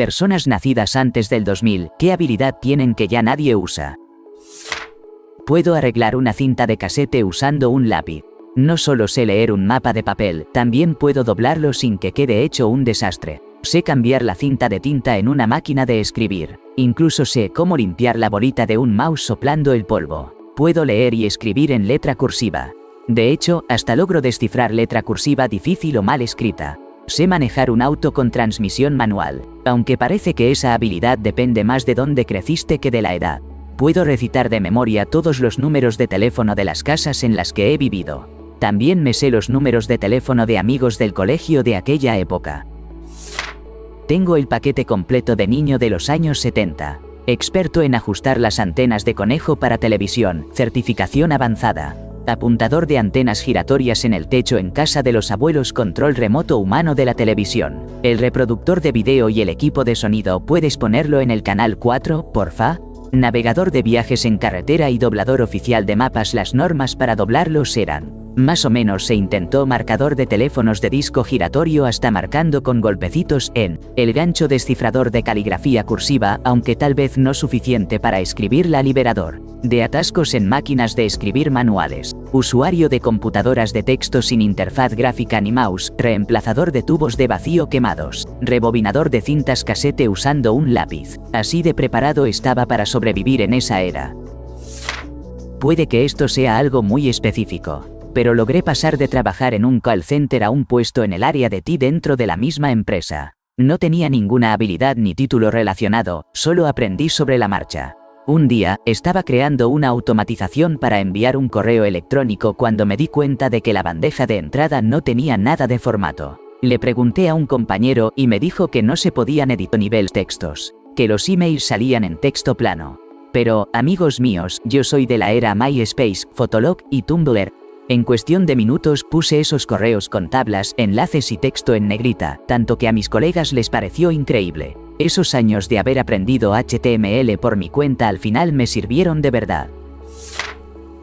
Personas nacidas antes del 2000, ¿qué habilidad tienen que ya nadie usa? Puedo arreglar una cinta de casete usando un lápiz. No solo sé leer un mapa de papel, también puedo doblarlo sin que quede hecho un desastre. Sé cambiar la cinta de tinta en una máquina de escribir. Incluso sé cómo limpiar la bolita de un mouse soplando el polvo. Puedo leer y escribir en letra cursiva. De hecho, hasta logro descifrar letra cursiva difícil o mal escrita. Sé manejar un auto con transmisión manual, aunque parece que esa habilidad depende más de dónde creciste que de la edad. Puedo recitar de memoria todos los números de teléfono de las casas en las que he vivido. También me sé los números de teléfono de amigos del colegio de aquella época. Tengo el paquete completo de niño de los años 70. Experto en ajustar las antenas de conejo para televisión, certificación avanzada. Apuntador de antenas giratorias en el techo en casa de los abuelos, control remoto humano de la televisión. El reproductor de video y el equipo de sonido, ¿puedes ponerlo en el canal 4, porfa? Navegador de viajes en carretera y doblador oficial de mapas. Las normas para doblarlos eran: más o menos se intentó marcador de teléfonos de disco giratorio hasta marcando con golpecitos en el gancho, descifrador de caligrafía cursiva, aunque tal vez no suficiente para escribir, la liberador de atascos en máquinas de escribir manuales, usuario de computadoras de texto sin interfaz gráfica ni mouse, reemplazador de tubos de vacío quemados, rebobinador de cintas casete usando un lápiz. Así de preparado estaba para sobrevivir en esa era. Puede que esto sea algo muy específico, pero logré pasar de trabajar en un call center a un puesto en el área de TI dentro de la misma empresa. No tenía ninguna habilidad ni título relacionado, solo aprendí sobre la marcha. Un día, estaba creando una automatización para enviar un correo electrónico cuando me di cuenta de que la bandeja de entrada no tenía nada de formato. Le pregunté a un compañero y me dijo que no se podían editar nivel textos, que los emails salían en texto plano. Pero, amigos míos, yo soy de la era MySpace, Fotolog y Tumblr. En cuestión de minutos puse esos correos con tablas, enlaces y texto en negrita, tanto que a mis colegas les pareció increíble. Esos años de haber aprendido HTML por mi cuenta al final me sirvieron de verdad.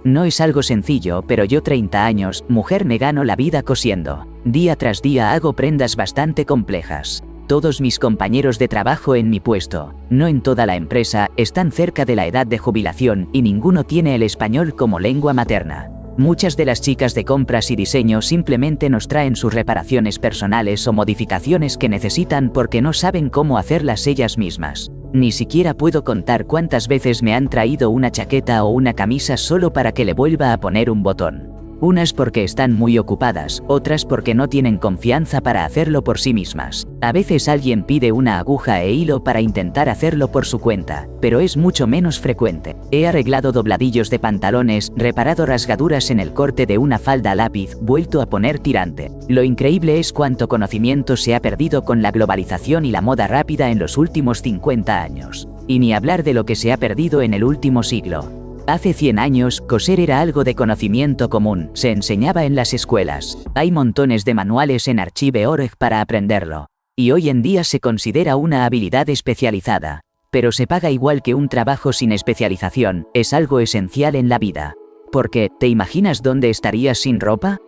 No es algo sencillo, pero yo, 30 años, mujer, me gano la vida cosiendo. Día tras día hago prendas bastante complejas. Todos mis compañeros de trabajo en mi puesto, no en toda la empresa, están cerca de la edad de jubilación y ninguno tiene el español como lengua materna. Muchas de las chicas de compras y diseño simplemente nos traen sus reparaciones personales o modificaciones que necesitan porque no saben cómo hacerlas ellas mismas. Ni siquiera puedo contar cuántas veces me han traído una chaqueta o una camisa solo para que le vuelva a poner un botón. Unas porque están muy ocupadas, otras porque no tienen confianza para hacerlo por sí mismas. A veces alguien pide una aguja e hilo para intentar hacerlo por su cuenta, pero es mucho menos frecuente. He arreglado dobladillos de pantalones, reparado rasgaduras en el corte de una falda a lápiz, vuelto a poner tirante. Lo increíble es cuánto conocimiento se ha perdido con la globalización y la moda rápida en los últimos 50 años. Y ni hablar de lo que se ha perdido en el último siglo. Hace 100 años, coser era algo de conocimiento común, se enseñaba en las escuelas. Hay montones de manuales en Archive.org para aprenderlo. Y hoy en día se considera una habilidad especializada. Pero se paga igual que un trabajo sin especialización, es algo esencial en la vida. Porque, ¿te imaginas dónde estarías sin ropa?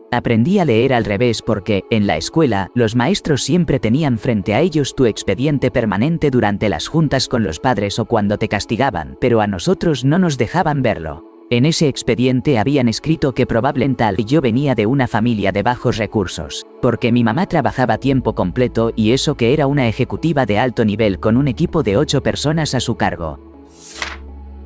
Aprendí a leer al revés porque, en la escuela, los maestros siempre tenían frente a ellos tu expediente permanente durante las juntas con los padres o cuando te castigaban, pero a nosotros no nos dejaban verlo. En ese expediente habían escrito que probablemente yo venía de una familia de bajos recursos, porque mi mamá trabajaba tiempo completo y eso que era una ejecutiva de alto nivel con un equipo de 8 personas a su cargo.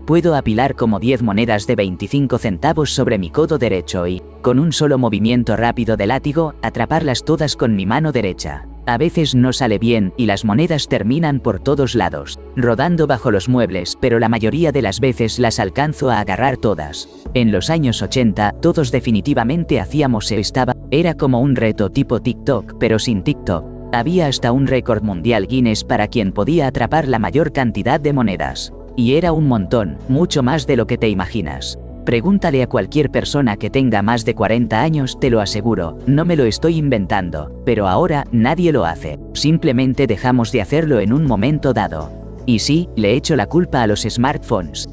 Puedo apilar como 10 monedas de 25 centavos sobre mi codo derecho y, con un solo movimiento rápido de látigo, atraparlas todas con mi mano derecha. A veces no sale bien y las monedas terminan por todos lados, rodando bajo los muebles, pero la mayoría de las veces las alcanzo a agarrar todas. En los años 80, todos definitivamente hacíamos era como un reto tipo TikTok, pero sin TikTok. Había hasta un récord mundial Guinness para quien podía atrapar la mayor cantidad de monedas. Y era un montón, mucho más de lo que te imaginas. Pregúntale a cualquier persona que tenga más de 40 años, te lo aseguro, no me lo estoy inventando, pero ahora nadie lo hace. Simplemente dejamos de hacerlo en un momento dado. Y sí, le echo la culpa a los smartphones.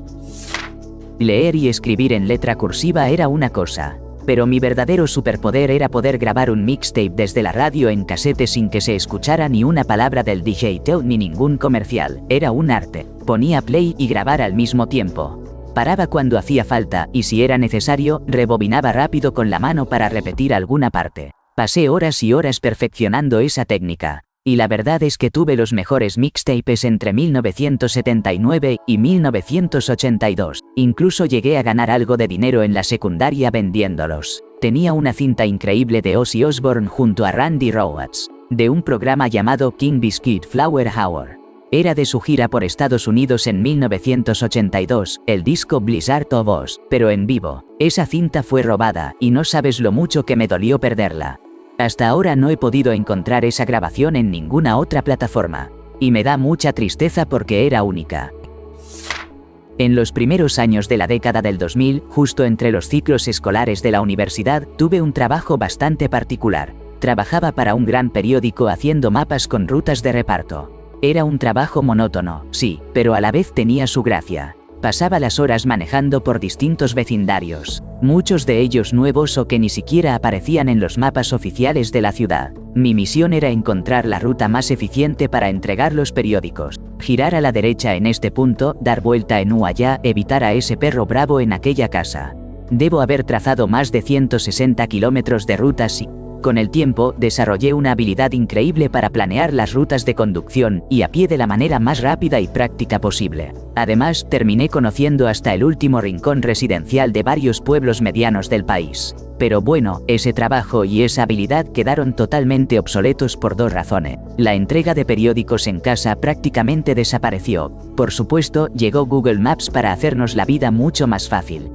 Leer y escribir en letra cursiva era una cosa. Pero mi verdadero superpoder era poder grabar un mixtape desde la radio en casete sin que se escuchara ni una palabra del DJ Teo ni ningún comercial. Era un arte. Ponía play y grabar al mismo tiempo. Paraba cuando hacía falta y si era necesario, rebobinaba rápido con la mano para repetir alguna parte. Pasé horas y horas perfeccionando esa técnica. Y la verdad es que tuve los mejores mixtapes entre 1979 y 1982. Incluso llegué a ganar algo de dinero en la secundaria vendiéndolos. Tenía una cinta increíble de Ozzy Osbourne junto a Randy Rhoads, de un programa llamado King Biscuit Flower Hour. Era de su gira por Estados Unidos en 1982, el disco Blizzard of Oz, pero en vivo. Esa cinta fue robada, y no sabes lo mucho que me dolió perderla. Hasta ahora no he podido encontrar esa grabación en ninguna otra plataforma. Y me da mucha tristeza porque era única. En los primeros años de la década del 2000, justo entre los ciclos escolares de la universidad, tuve un trabajo bastante particular. Trabajaba para un gran periódico haciendo mapas con rutas de reparto. Era un trabajo monótono, sí, pero a la vez tenía su gracia. Pasaba las horas manejando por distintos vecindarios, muchos de ellos nuevos o que ni siquiera aparecían en los mapas oficiales de la ciudad. Mi misión era encontrar la ruta más eficiente para entregar los periódicos, girar a la derecha en este punto, dar vuelta en U allá, evitar a ese perro bravo en aquella casa. Debo haber trazado más de 160 kilómetros de rutas y, con el tiempo, desarrollé una habilidad increíble para planear las rutas de conducción y a pie de la manera más rápida y práctica posible. Además, terminé conociendo hasta el último rincón residencial de varios pueblos medianos del país. Pero bueno, ese trabajo y esa habilidad quedaron totalmente obsoletos por dos razones. La entrega de periódicos en casa prácticamente desapareció. Por supuesto, llegó Google Maps para hacernos la vida mucho más fácil.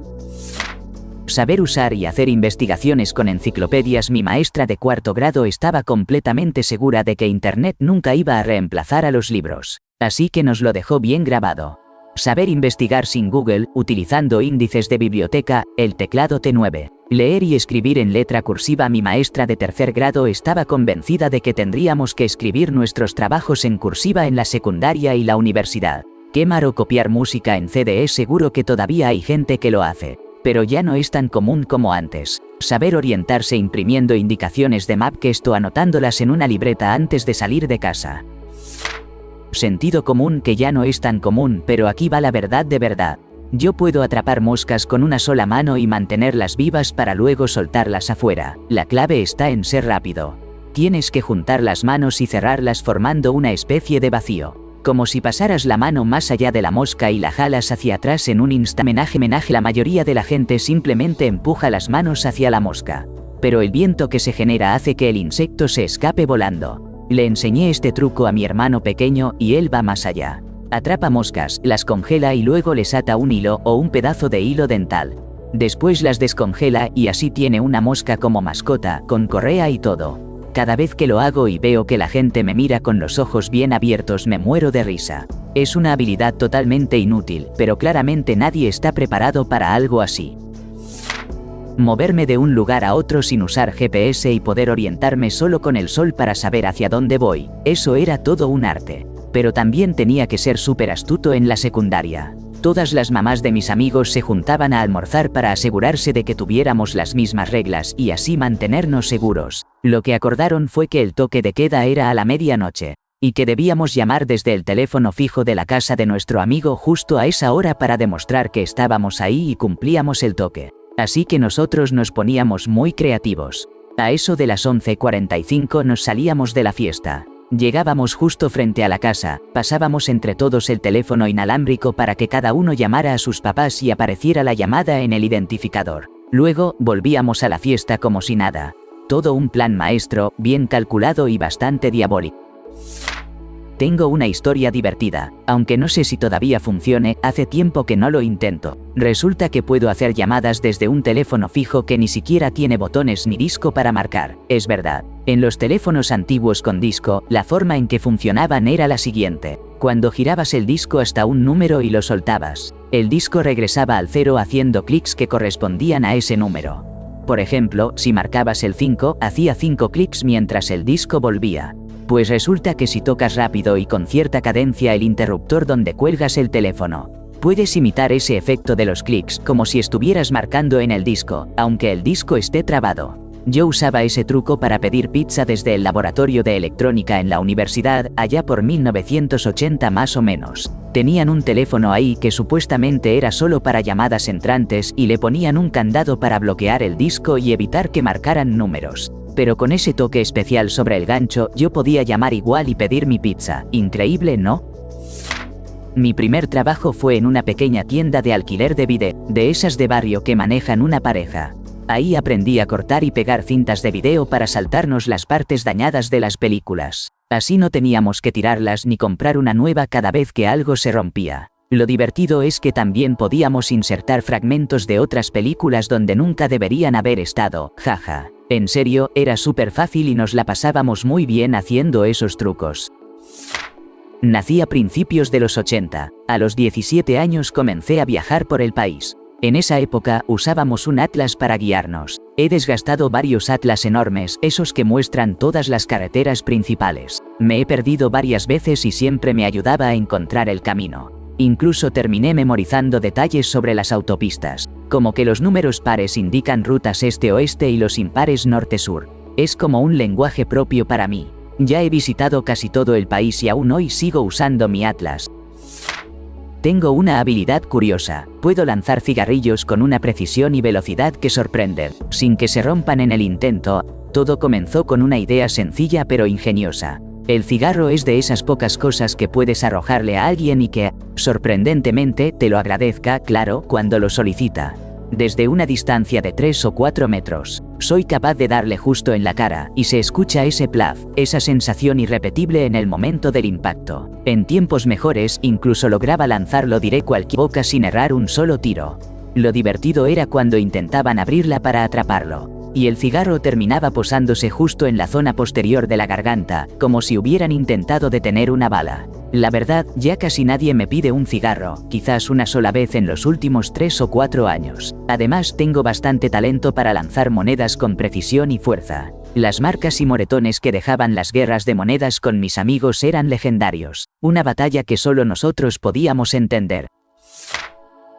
Saber usar y hacer investigaciones con enciclopedias. Mi maestra de cuarto grado estaba completamente segura de que Internet nunca iba a reemplazar a los libros. Así que nos lo dejó bien grabado. Saber investigar sin Google, utilizando índices de biblioteca, el teclado T9. Leer y escribir en letra cursiva. Mi maestra de tercer grado estaba convencida de que tendríamos que escribir nuestros trabajos en cursiva en la secundaria y la universidad. Quemar o copiar música en CD. Seguro que todavía hay gente que lo hace, pero ya no es tan común como antes. Saber orientarse imprimiendo indicaciones de Mapquest o anotándolas en una libreta antes de salir de casa. Sentido común que ya no es tan común, pero aquí va la verdad de verdad. Yo puedo atrapar moscas con una sola mano y mantenerlas vivas para luego soltarlas afuera. La clave está en ser rápido. Tienes que juntar las manos y cerrarlas formando una especie de vacío. Como si pasaras la mano más allá de la mosca y la jalas hacia atrás en un instante. La mayoría de la gente simplemente empuja las manos hacia la mosca. Pero el viento que se genera hace que el insecto se escape volando. Le enseñé este truco a mi hermano pequeño y él va más allá. Atrapa moscas, las congela y luego les ata un hilo o un pedazo de hilo dental. Después las descongela y así tiene una mosca como mascota, con correa y todo. Cada vez que lo hago y veo que la gente me mira con los ojos bien abiertos me muero de risa. Es una habilidad totalmente inútil, pero claramente nadie está preparado para algo así. Moverme de un lugar a otro sin usar GPS y poder orientarme solo con el sol para saber hacia dónde voy, eso era todo un arte. Pero también tenía que ser súper astuto en la secundaria. Todas las mamás de mis amigos se juntaban a almorzar para asegurarse de que tuviéramos las mismas reglas y así mantenernos seguros. Lo que acordaron fue que el toque de queda era a la medianoche, y que debíamos llamar desde el teléfono fijo de la casa de nuestro amigo justo a esa hora para demostrar que estábamos ahí y cumplíamos el toque. Así que nosotros nos poníamos muy creativos. A eso de las 11:45 nos salíamos de la fiesta. Llegábamos justo frente a la casa, pasábamos entre todos el teléfono inalámbrico para que cada uno llamara a sus papás y apareciera la llamada en el identificador. Luego, volvíamos a la fiesta como si nada. Todo un plan maestro, bien calculado y bastante diabólico. Tengo una historia divertida, aunque no sé si todavía funcione, hace tiempo que no lo intento. Resulta que puedo hacer llamadas desde un teléfono fijo que ni siquiera tiene botones ni disco para marcar. Es verdad. En los teléfonos antiguos con disco, la forma en que funcionaban era la siguiente. Cuando girabas el disco hasta un número y lo soltabas, el disco regresaba al 0 haciendo clics que correspondían a ese número. Por ejemplo, si marcabas el 5, hacía 5 clics mientras el disco volvía. Pues resulta que si tocas rápido y con cierta cadencia el interruptor donde cuelgas el teléfono, Puedes imitar ese efecto de los clics como si estuvieras marcando en el disco, aunque el disco esté trabado. Yo usaba ese truco para pedir pizza desde el laboratorio de electrónica en la universidad, allá por 1980 más o menos. Tenían un teléfono ahí que supuestamente era solo para llamadas entrantes y le ponían un candado para bloquear el disco y evitar que marcaran números. Pero con ese toque especial sobre el gancho, yo podía llamar igual y pedir mi pizza. Increíble, ¿no? Mi primer trabajo fue en una pequeña tienda de alquiler de vídeo, de esas de barrio que manejan una pareja. Ahí aprendí a cortar y pegar cintas de vídeo para saltarnos las partes dañadas de las películas. Así no teníamos que tirarlas ni comprar una nueva cada vez que algo se rompía. Lo divertido es que también podíamos insertar fragmentos de otras películas donde nunca deberían haber estado, jaja. En serio, era súper fácil y nos la pasábamos muy bien haciendo esos trucos. Nací a principios de los 80. A los 17 años comencé a viajar por el país. En esa época usábamos un atlas para guiarnos. He desgastado varios atlas enormes, esos que muestran todas las carreteras principales. Me he perdido varias veces y siempre me ayudaba a encontrar el camino. Incluso terminé memorizando detalles sobre las autopistas, como que los números pares indican rutas este-oeste y los impares norte-sur. Es como un lenguaje propio para mí. Ya he visitado casi todo el país y aún hoy sigo usando mi atlas. Tengo una habilidad curiosa, puedo lanzar cigarrillos con una precisión y velocidad que sorprenden, sin que se rompan en el intento. Todo comenzó con una idea sencilla pero ingeniosa. El cigarro es de esas pocas cosas que puedes arrojarle a alguien y que, sorprendentemente, te lo agradezca, claro, cuando lo solicita. Desde una distancia de 3 o 4 metros, soy capaz de darle justo en la cara, y se escucha ese plaf, esa sensación irrepetible en el momento del impacto. En tiempos mejores, incluso lograba lanzarlo directo cualquier boca sin errar un solo tiro. Lo divertido era cuando intentaban abrirla para atraparlo, y el cigarro terminaba posándose justo en la zona posterior de la garganta, como si hubieran intentado detener una bala. La verdad, ya casi nadie me pide un cigarro, quizás una sola vez en los últimos 3 o 4 años. Además, tengo bastante talento para lanzar monedas con precisión y fuerza. Las marcas y moretones que dejaban las guerras de monedas con mis amigos eran legendarios, una batalla que solo nosotros podíamos entender.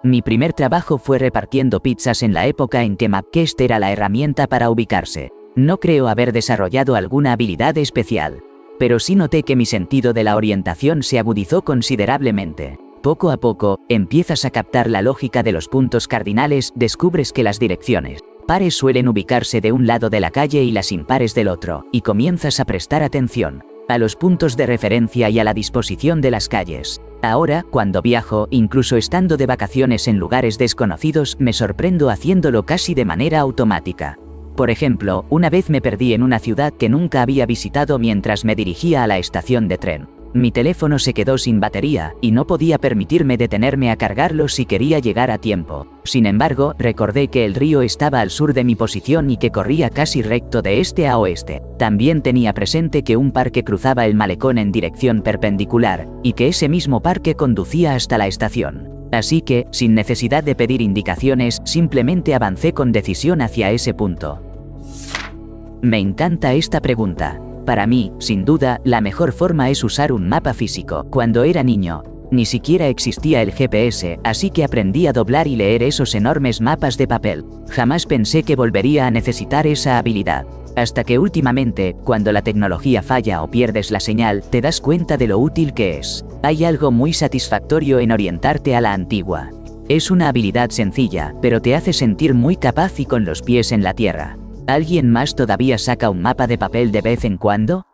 Mi primer trabajo fue repartiendo pizzas en la época en que Mapquest era la herramienta para ubicarse. No creo haber desarrollado alguna habilidad especial, pero sí noté que mi sentido de la orientación se agudizó considerablemente. Poco a poco, empiezas a captar la lógica de los puntos cardinales, descubres que las direcciones pares suelen ubicarse de un lado de la calle y las impares del otro, y comienzas a prestar atención a los puntos de referencia y a la disposición de las calles. Ahora, cuando viajo, incluso estando de vacaciones en lugares desconocidos, me sorprendo haciéndolo casi de manera automática. Por ejemplo, una vez me perdí en una ciudad que nunca había visitado mientras me dirigía a la estación de tren. Mi teléfono se quedó sin batería, y no podía permitirme detenerme a cargarlo si quería llegar a tiempo. Sin embargo, recordé que el río estaba al sur de mi posición y que corría casi recto de este a oeste. También tenía presente que un parque cruzaba el malecón en dirección perpendicular, y que ese mismo parque conducía hasta la estación. Así que, sin necesidad de pedir indicaciones, simplemente avancé con decisión hacia ese punto. Me encanta esta pregunta. Para mí, sin duda, la mejor forma es usar un mapa físico. Cuando era niño, ni siquiera existía el GPS, así que aprendí a doblar y leer esos enormes mapas de papel. Jamás pensé que volvería a necesitar esa habilidad. Hasta que últimamente, cuando la tecnología falla o pierdes la señal, te das cuenta de lo útil que es. Hay algo muy satisfactorio en orientarte a la antigua. Es una habilidad sencilla, pero te hace sentir muy capaz y con los pies en la tierra. ¿Alguien más todavía saca un mapa de papel de vez en cuando?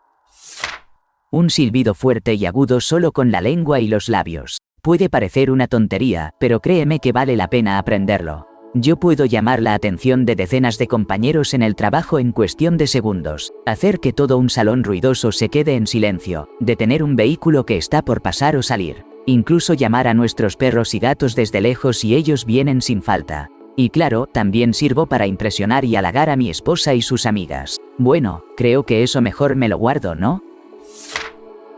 Un silbido fuerte y agudo solo con la lengua y los labios. Puede parecer una tontería, pero créeme que vale la pena aprenderlo. Yo puedo llamar la atención de decenas de compañeros en el trabajo en cuestión de segundos, hacer que todo un salón ruidoso se quede en silencio, detener un vehículo que está por pasar o salir, incluso llamar a nuestros perros y gatos desde lejos y ellos vienen sin falta. Y claro, también sirvo para impresionar y halagar a mi esposa y sus amigas. Bueno, creo que eso mejor me lo guardo, ¿no?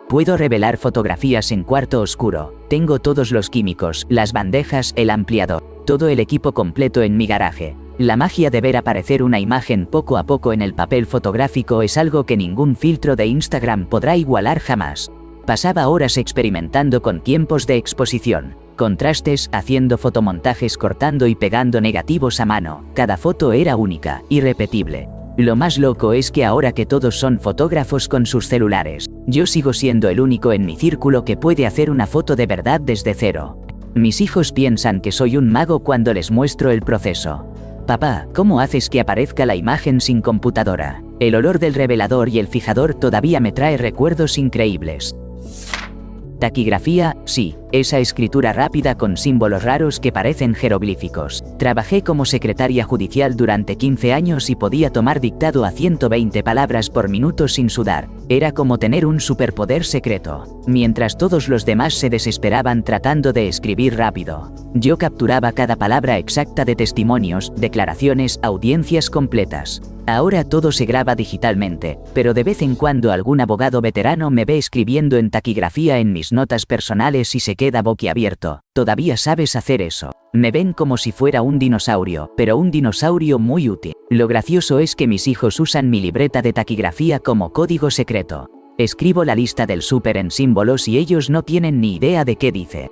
Puedo revelar fotografías en cuarto oscuro. Tengo todos los químicos, las bandejas, el ampliador, todo el equipo completo en mi garaje. La magia de ver aparecer una imagen poco a poco en el papel fotográfico es algo que ningún filtro de Instagram podrá igualar jamás. Pasaba horas experimentando con tiempos de exposición, Contrastes, haciendo fotomontajes, cortando y pegando negativos a mano. Cada foto era única, irrepetible. Lo más loco es que ahora que todos son fotógrafos con sus celulares, yo sigo siendo el único en mi círculo que puede hacer una foto de verdad desde cero. Mis hijos piensan que soy un mago cuando les muestro el proceso. Papá, ¿cómo haces que aparezca la imagen sin computadora? El olor del revelador y el fijador todavía me trae recuerdos increíbles. Taquigrafía, sí, esa escritura rápida con símbolos raros que parecen jeroglíficos. Trabajé como secretaria judicial durante 15 años y podía tomar dictado a 120 palabras por minuto sin sudar. Era como tener un superpoder secreto. Mientras todos los demás se desesperaban tratando de escribir rápido, yo capturaba cada palabra exacta de testimonios, declaraciones, audiencias completas. Ahora todo se graba digitalmente, pero de vez en cuando algún abogado veterano me ve escribiendo en taquigrafía en mis notas personales y se queda boquiabierto. ¿Todavía sabes hacer eso? Me ven como si fuera un dinosaurio, pero un dinosaurio muy útil. Lo gracioso es que mis hijos usan mi libreta de taquigrafía como código secreto. Escribo la lista del súper en símbolos y ellos no tienen ni idea de qué dice.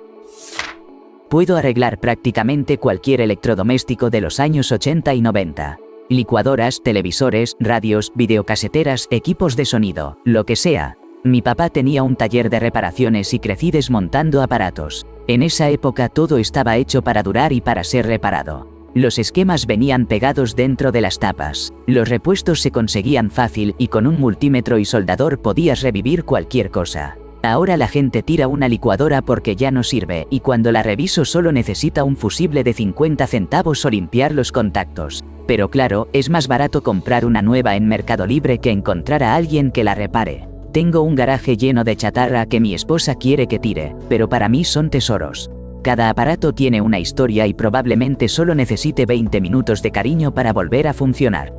Puedo arreglar prácticamente cualquier electrodoméstico de los años 80 y 90. Licuadoras, televisores, radios, videocaseteras, equipos de sonido, lo que sea. Mi papá tenía un taller de reparaciones y crecí desmontando aparatos. En esa época todo estaba hecho para durar y para ser reparado. Los esquemas venían pegados dentro de las tapas. Los repuestos se conseguían fácil y con un multímetro y soldador podías revivir cualquier cosa. Ahora la gente tira una licuadora porque ya no sirve y cuando la reviso solo necesita un fusible de 50 centavos o limpiar los contactos. Pero claro, es más barato comprar una nueva en Mercado Libre que encontrar a alguien que la repare. Tengo un garaje lleno de chatarra que mi esposa quiere que tire, pero para mí son tesoros. Cada aparato tiene una historia y probablemente solo necesite 20 minutos de cariño para volver a funcionar.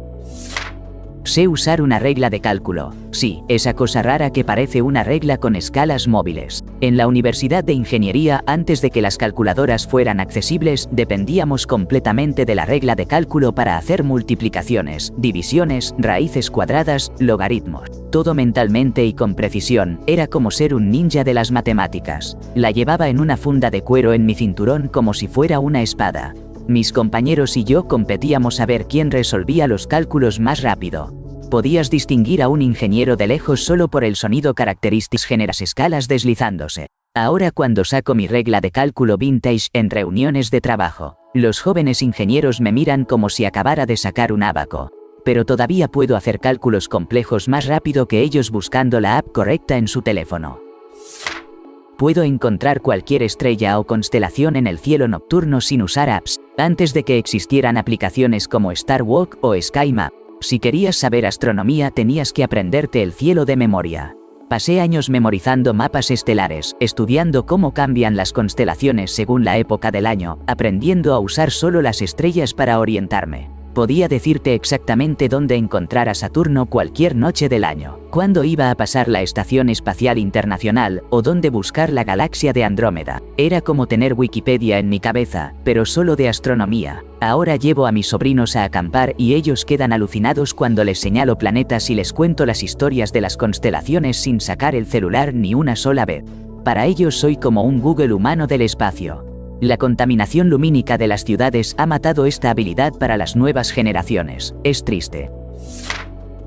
Sé usar una regla de cálculo. Sí, esa cosa rara que parece una regla con escalas móviles. En la Universidad de Ingeniería, antes de que las calculadoras fueran accesibles, dependíamos completamente de la regla de cálculo para hacer multiplicaciones, divisiones, raíces cuadradas, logaritmos. Todo mentalmente y con precisión, era como ser un ninja de las matemáticas. La llevaba en una funda de cuero en mi cinturón como si fuera una espada. Mis compañeros y yo competíamos a ver quién resolvía los cálculos más rápido. Podías distinguir a un ingeniero de lejos solo por el sonido característico de las escalas deslizándose. Ahora cuando saco mi regla de cálculo vintage en reuniones de trabajo, los jóvenes ingenieros me miran como si acabara de sacar un ábaco. Pero todavía puedo hacer cálculos complejos más rápido que ellos buscando la app correcta en su teléfono. Puedo encontrar cualquier estrella o constelación en el cielo nocturno sin usar apps. Antes de que existieran aplicaciones como StarWalk o SkyMap, si querías saber astronomía tenías que aprenderte el cielo de memoria. Pasé años memorizando mapas estelares, estudiando cómo cambian las constelaciones según la época del año, aprendiendo a usar solo las estrellas para orientarme. Podía decirte exactamente dónde encontrar a Saturno cualquier noche del año, cuándo iba a pasar la Estación Espacial Internacional o dónde buscar la galaxia de Andrómeda. Era como tener Wikipedia en mi cabeza, pero solo de astronomía. Ahora llevo a mis sobrinos a acampar y ellos quedan alucinados cuando les señalo planetas y les cuento las historias de las constelaciones sin sacar el celular ni una sola vez. Para ellos soy como un Google humano del espacio. La contaminación lumínica de las ciudades ha matado esta habilidad para las nuevas generaciones. Es triste.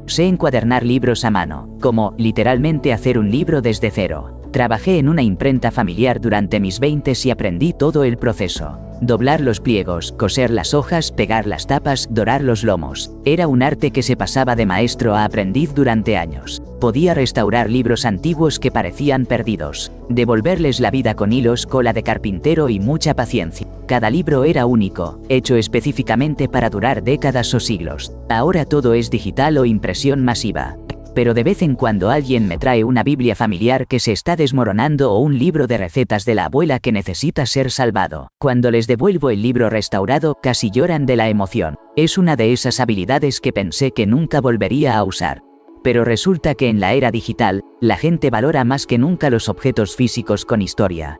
Sé encuadernar libros a mano, como, literalmente hacer un libro desde cero. Trabajé en una imprenta familiar durante mis 20s y aprendí todo el proceso. Doblar los pliegos, coser las hojas, pegar las tapas, dorar los lomos. Era un arte que se pasaba de maestro a aprendiz durante años. Podía restaurar libros antiguos que parecían perdidos. Devolverles la vida con hilos, cola de carpintero y mucha paciencia. Cada libro era único, hecho específicamente para durar décadas o siglos. Ahora todo es digital o impresión masiva. Pero de vez en cuando alguien me trae una Biblia familiar que se está desmoronando o un libro de recetas de la abuela que necesita ser salvado. Cuando les devuelvo el libro restaurado, casi lloran de la emoción. Es una de esas habilidades que pensé que nunca volvería a usar. Pero resulta que en la era digital, la gente valora más que nunca los objetos físicos con historia.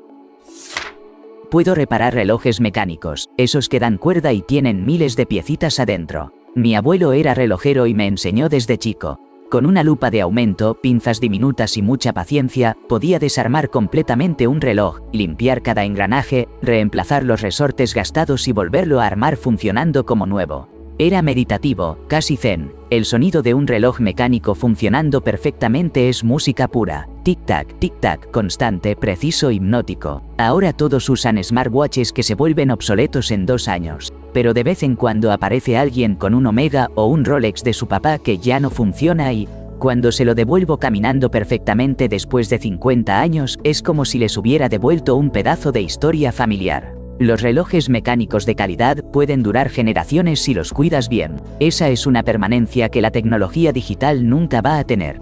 Puedo reparar relojes mecánicos, esos que dan cuerda y tienen miles de piecitas adentro. Mi abuelo era relojero y me enseñó desde chico. Con una lupa de aumento, pinzas diminutas y mucha paciencia, podía desarmar completamente un reloj, limpiar cada engranaje, reemplazar los resortes gastados y volverlo a armar funcionando como nuevo. Era meditativo, casi zen. El sonido de un reloj mecánico funcionando perfectamente es música pura. Tic-tac, constante, preciso, hipnótico. Ahora todos usan smartwatches que se vuelven obsoletos en 2 años. Pero de vez en cuando aparece alguien con un Omega o un Rolex de su papá que ya no funciona y, cuando se lo devuelvo caminando perfectamente después de 50 años, es como si les hubiera devuelto un pedazo de historia familiar. Los relojes mecánicos de calidad pueden durar generaciones si los cuidas bien. Esa es una permanencia que la tecnología digital nunca va a tener.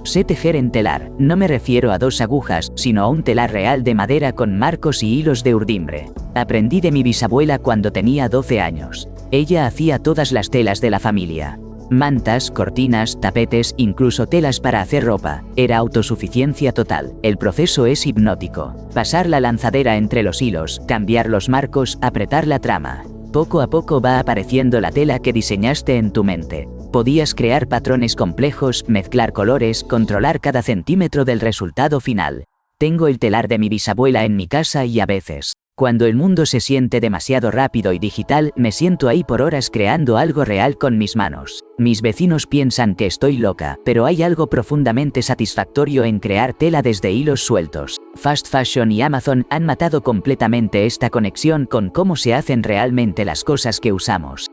Sé tejer en telar. No me refiero a 2 agujas, sino a un telar real de madera con marcos y hilos de urdimbre. Aprendí de mi bisabuela cuando tenía 12 años. Ella hacía todas las telas de la familia. Mantas, cortinas, tapetes, incluso telas para hacer ropa. Era autosuficiencia total. El proceso es hipnótico. Pasar la lanzadera entre los hilos, cambiar los marcos, apretar la trama. Poco a poco va apareciendo la tela que diseñaste en tu mente. Podías crear patrones complejos, mezclar colores, controlar cada centímetro del resultado final. Tengo el telar de mi bisabuela en mi casa y a veces, cuando el mundo se siente demasiado rápido y digital, me siento ahí por horas creando algo real con mis manos. Mis vecinos piensan que estoy loca, pero hay algo profundamente satisfactorio en crear tela desde hilos sueltos. Fast Fashion y Amazon han matado completamente esta conexión con cómo se hacen realmente las cosas que usamos.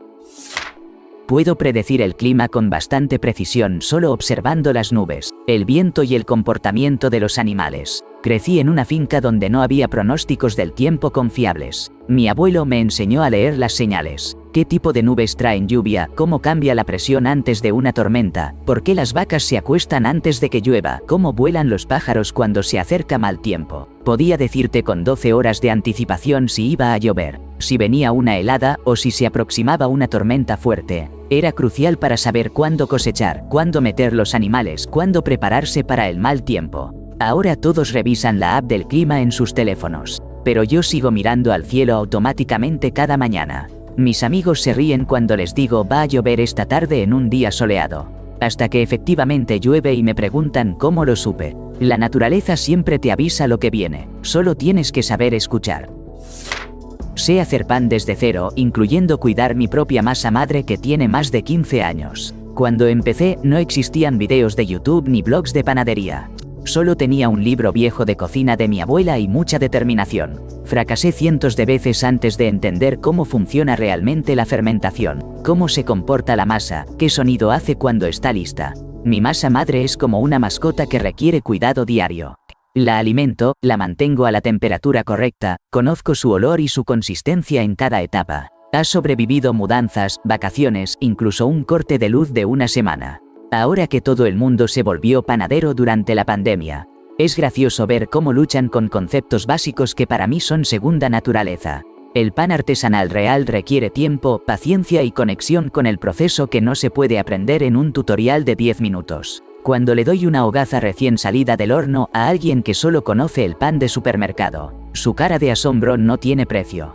Puedo predecir el clima con bastante precisión solo observando las nubes, el viento y el comportamiento de los animales. Crecí en una finca donde no había pronósticos del tiempo confiables. Mi abuelo me enseñó a leer las señales. ¿Qué tipo de nubes traen lluvia? ¿Cómo cambia la presión antes de una tormenta? ¿Por qué las vacas se acuestan antes de que llueva? ¿Cómo vuelan los pájaros cuando se acerca mal tiempo? Podía decirte con 12 horas de anticipación si iba a llover, si venía una helada o si se aproximaba una tormenta fuerte. Era crucial para saber cuándo cosechar, cuándo meter los animales, cuándo prepararse para el mal tiempo. Ahora todos revisan la app del clima en sus teléfonos, pero yo sigo mirando al cielo automáticamente cada mañana. Mis amigos se ríen cuando les digo va a llover esta tarde en un día soleado. Hasta que efectivamente llueve y me preguntan cómo lo supe. La naturaleza siempre te avisa lo que viene, solo tienes que saber escuchar. Sé hacer pan desde cero, incluyendo cuidar mi propia masa madre que tiene más de 15 años. Cuando empecé, no existían videos de YouTube ni blogs de panadería. Solo tenía un libro viejo de cocina de mi abuela y mucha determinación. Fracasé cientos de veces antes de entender cómo funciona realmente la fermentación, cómo se comporta la masa, qué sonido hace cuando está lista. Mi masa madre es como una mascota que requiere cuidado diario. La alimento, la mantengo a la temperatura correcta, conozco su olor y su consistencia en cada etapa. Ha sobrevivido mudanzas, vacaciones, incluso un corte de luz de una semana. Ahora que todo el mundo se volvió panadero durante la pandemia, es gracioso ver cómo luchan con conceptos básicos que para mí son segunda naturaleza. El pan artesanal real requiere tiempo, paciencia y conexión con el proceso que no se puede aprender en un tutorial de 10 minutos. Cuando le doy una hogaza recién salida del horno a alguien que solo conoce el pan de supermercado, su cara de asombro no tiene precio.